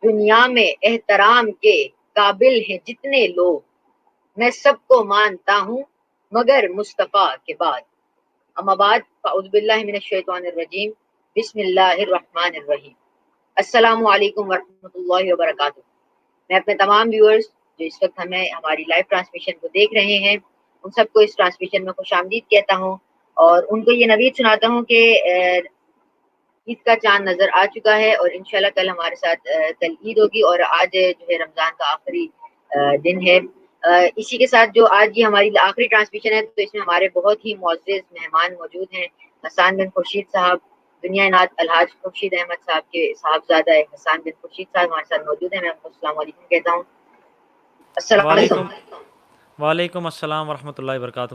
دنیا میں احترام کے قابل ہیں جتنے لوگ، میں سب کو مانتا ہوں مگر مصطفیٰ کے بعد۔ اما بعد فاعوذ باللہ من الشیطان الرجیم، بسم اللہ الرحمن الرحیم۔ السلام علیکم ورحمۃ اللہ وبرکاتہ۔ میں اپنے تمام ویورز جو اس وقت ہماری لائیو ٹرانسمیشن کو دیکھ رہے ہیں، ان سب کو اس ٹرانسمیشن میں خوش آمدید کہتا ہوں، اور ان کو یہ نوید سناتا ہوں کہ عید کا چاند نظر آ چکا ہے، اور انشاءاللہ کل ہمارے ساتھ کل عید ہوگی، اور آج جو ہے رمضان کا آخری دن ہے۔ اسی کے ساتھ جو آج یہ ہماری آخری ٹرانسمیشن ہے، تو اس میں ہمارے بہت ہی معزز مہمان موجود ہیں۔ حسان بن خورشید صاحب، دنیا نات الحاج خورشید احمد صاحب کے صاحبزادہ حسان بن خورشید صاحب ہمارے ساتھ موجود ہیں۔ میں آپ کو السلام علیکم کہتا ہوں۔ السلام علیکم۔ وعلیکم السلام ورحمۃ اللہ وبرکاتہ۔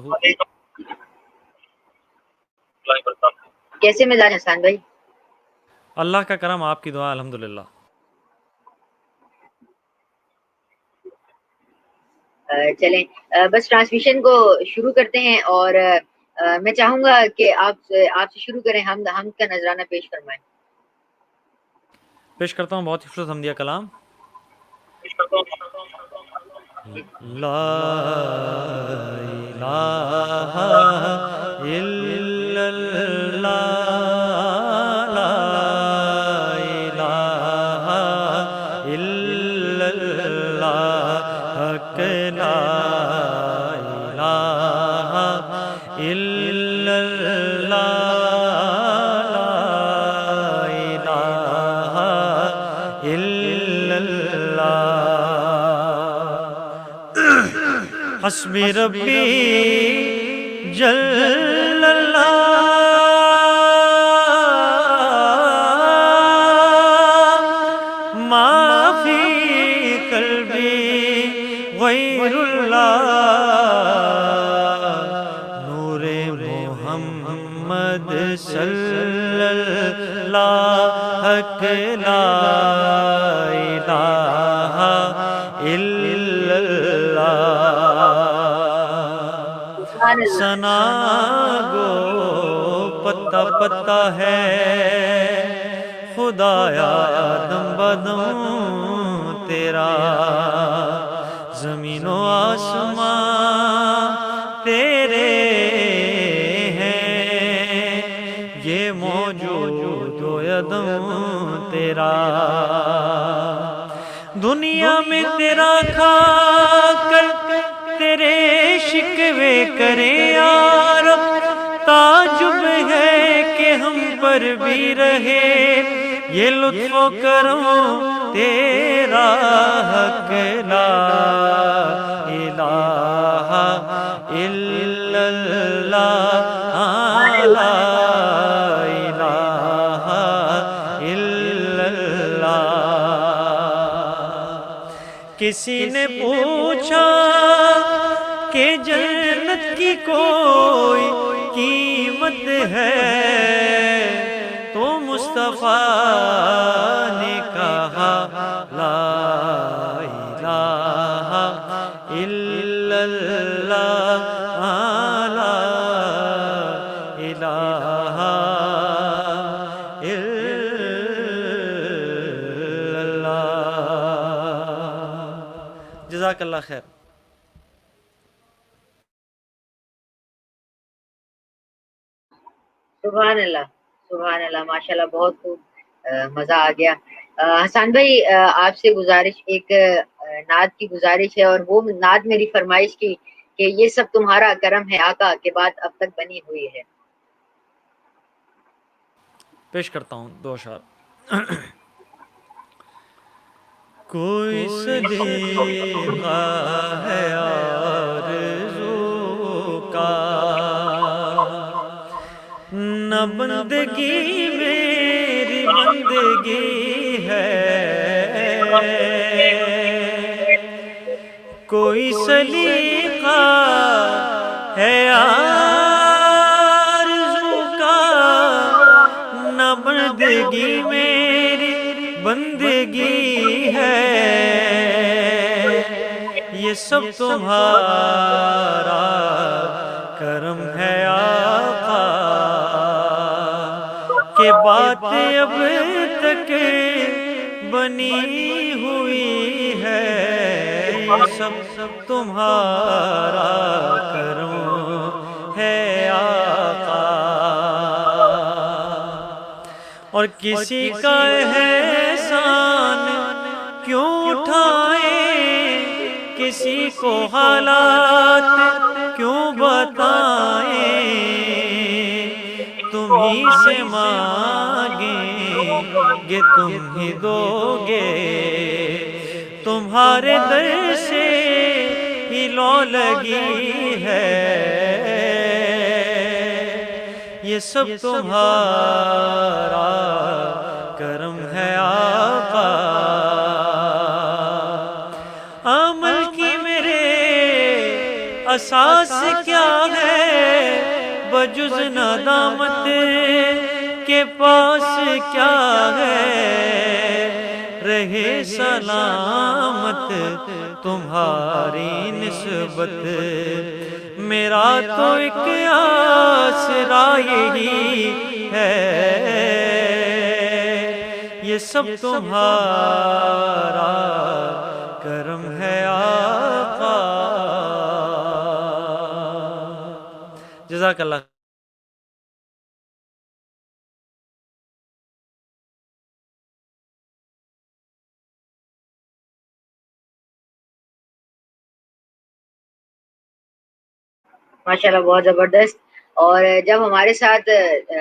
کیسے مزاج حسان بھائی؟ اللہ کا کرم، آپ کی دعا، الحمدللہ۔ چلیں بس ٹرانسمیشن کو شروع کرتے ہیں، اور میں چاہوں گا کہ آپ سے شروع کریں، ہم کا نذرانہ پیش فرمائیں۔ پیش کرتا ہوں بہت ہی خوبصورت حمدیہ کلام۔ لا الہ الا اللہ، لا الہ الا اللہ، حق لا الہ الا اللہ، لا الہ الا اللہ، حسبی ربی جل اللہ، ما فی قلبی غیر اللہ، نور محمد صلی اللہ، حق لا الہ الا اللہ، ثنا گو پتا پتا ہے خدایا دم بدم تیرا، زمین و آسمان تیرے ہیں، یہ موجود و عدم تیرا، دنیا میں تیرا کھا کر تیرے شکوے کرے یار، تعجب ہے کہ ہم پر بھی رہے یہ لطف و کرم تیرا، حق لا الہ الا اللہ، لا الہ الا اللہ۔ کسی نے پوچھا کہ جنت کی کوئی قیمت ہے، تو مصطفیٰ نے کہا لا الہ الا اللہ، لا الہ الا اللہ۔ جزاک اللہ خیر۔ سبحان اللہ، سبحان اللہ، ماشاءاللہ، بہت خوب، مزہ آ گیا۔ حسان بھائی، آپ سے گزارش، ایک نعت کی گزارش ہے، اور وہ نعت میری فرمائش کی کہ یہ سب تمہارا کرم ہے آقا کے بعد اب تک بنی ہوئی ہے۔ پیش کرتا ہوں دو اشعار۔ کوئی سلیقہ ہے آرزو کا، نہ بندگی میری بندگی ہے، کوئی سلیقہ ہے آرزو کا، نہ بندگی میری بندگی ہے، یہ سب تمہارا کرم ہے آقا کہ بات اب تک بنی ہوئی ہے، یہ سب تمہارا کرم ہے آقا۔ اور کسی کا احسان کیوں اٹھائیں، کسی کو حالات کیوں بتائیں، تم ہی سے مانگیں گے تم ہی دو گے، تمہارے در سے ہی لو لگی ہے، یہ سب تمہارا کرم ہے آقا۔ عمل کی میرے اساس کیا ہے، بجز ندامت کے پاس کیا ہے، رہے سلامت تمہاری نسبت، میرا تو ایک آسرا یہی ہے، یہ سب تمہارا کرم ہے آقا۔ جزاک اللہ۔ ماشاءاللہ بہت زبردست۔ اور جب ہمارے ساتھ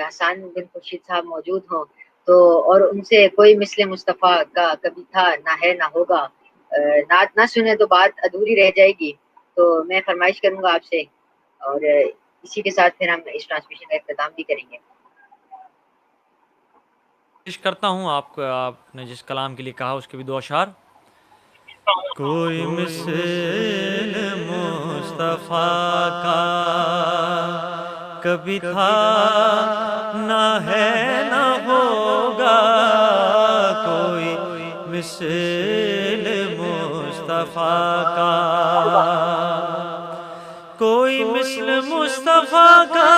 حسان بن خورشید صاحب موجود ہوں تو اور ان سے کوئی مثل مصطفیٰ کا کبھی تھا نہ ہے نہ ہوگا، نعت نہ سنے تو بات ادھوری رہ جائے گی، تو میں فرمائش کروں گا آپ سے، اور اسی کے ساتھ پھر ہم اس ٹرانسمیشن کا اختتام بھی کریں گے۔ پیش کرتا ہوں آپ کو، آپ نے جس کلام کے لیے کہا اس کے بھی دو اشعار۔ کوئی مثل مصطفیٰ کا کبھی تھا نہ ہے نہ ہوگا، کوئی مثل مصطفیٰ کا، کوئی مثل مصطفیٰ کا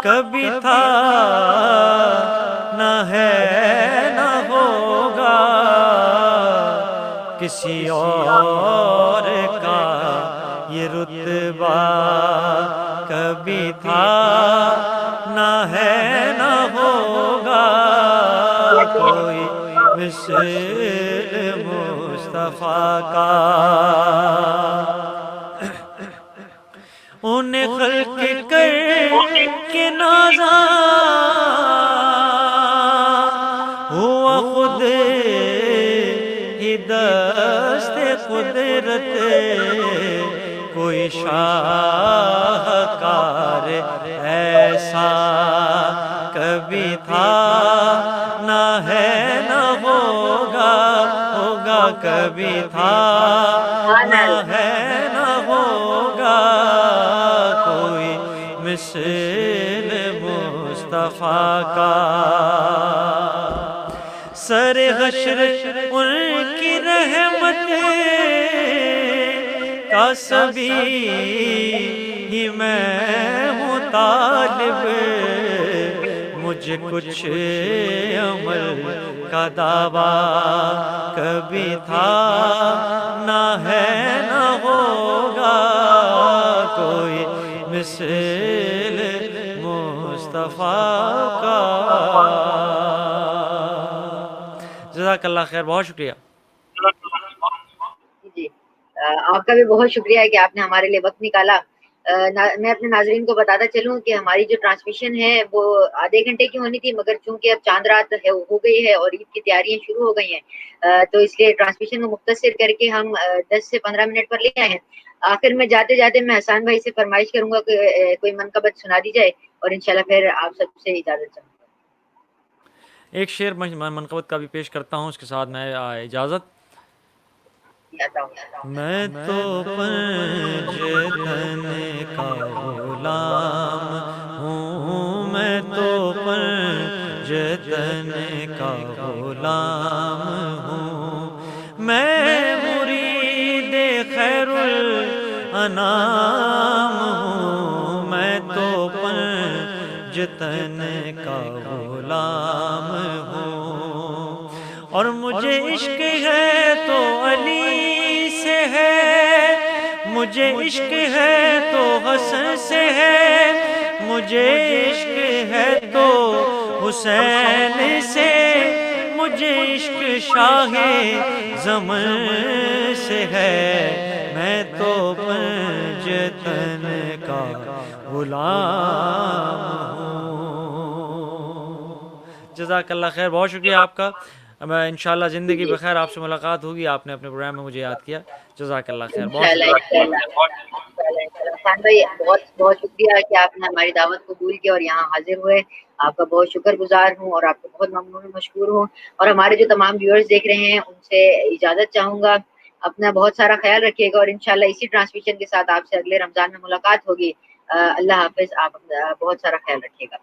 کبھی تھا نہ ہے نہ ہوگا، کسی اور کا یہ رتبہ کبھی تھا نہ ہے نہ ہوگا، کوئی مثل مصطفیٰ کا، انہیں خلق کر کے نازا ہوا خود ہی دست قدرت، کوئی شاہکار ایسا کبھی تھا نہ ہے نہ ہوگا، ہوگا کبھی تھا نہ ہے نہ ہوگا، کوئی مثل مصطفیٰ کا، سر حشر ان کی رحمت کا سبھی ہی میں ہوں طالب، مجھے کچھ عمل کا دعویٰ کبھی تھا نہ ہے نہ ہوگا، کوئی مثل مصطفیٰ کا۔ جزاک اللہ خیر، بہت شکریہ۔ جی آپ کا بھی بہت شکریہ ہے کہ آپ نے ہمارے لیے وقت نکالا۔ میں اپنے ناظرین کو بتاتا چلوں کہ ہماری جو ٹرانسمیشن ہے وہ آدھے گھنٹے کی ہونی تھی، مگر چونکہ اب چاند رات ہو گئی ہے اور عید کی تیاریاں شروع ہو گئی ہیں، تو اس لیے ٹرانسمیشن کو مختصر کر کے ہم 10 سے 15 منٹ پر لے آئے ہیں۔ آخر میں جاتے جاتے میں حسان بھائی سے فرمائش کروں گا کہ کوئی منقبت سنا دی جائے، اور انشاءاللہ پھر آپ سب سے اجازت چاہوں گا۔ ایک شعر منقبت کا بھی پیش کرتا ہوں، اس کے ساتھ میں اجازت۔ میں تو پنجتن کا غلام ہوں، میں تو پنجتن کا غلام ہوں، میں مرید خیر الانام ہوں، میں تو پنجتن پنجتن کا غلام ہوں، اور مجھے عشق ہے تو علی سے ہے، مجھے عشق ہے تو حسن سے ہے، مجھے عشق ہے تو حسین سے، مجھے عشق شاہ زمن سے ہے، میں تو پنجتن کا غلام ہوں۔ جزاک اللہ خیر، بہت شکریہ آپ کا۔ میں انشاءاللہ زندگی بخیر آپ سے ملاقات ہوگی، آپ نے اپنے پروگرام میں مجھے یاد کیا، جزاک اللہ خیر، بہت شکریہ۔ خان بھائی بہت بہت شکریہ کہ آپ نے ہماری دعوت قبول کی اور یہاں حاضر ہوئے، آپ کا بہت شکر گزار ہوں اور آپ کو بہت ممنون مشکور ہوں، اور ہمارے جو تمام ویورز دیکھ رہے ہیں ان سے اجازت چاہوں گا، اپنا بہت سارا خیال رکھیے گا، اور انشاءاللہ اسی ٹرانسمیشن کے ساتھ آپ سے اگلے رمضان میں ملاقات ہوگی۔ اللہ حافظ، آپ بہت سارا خیال رکھیے گا۔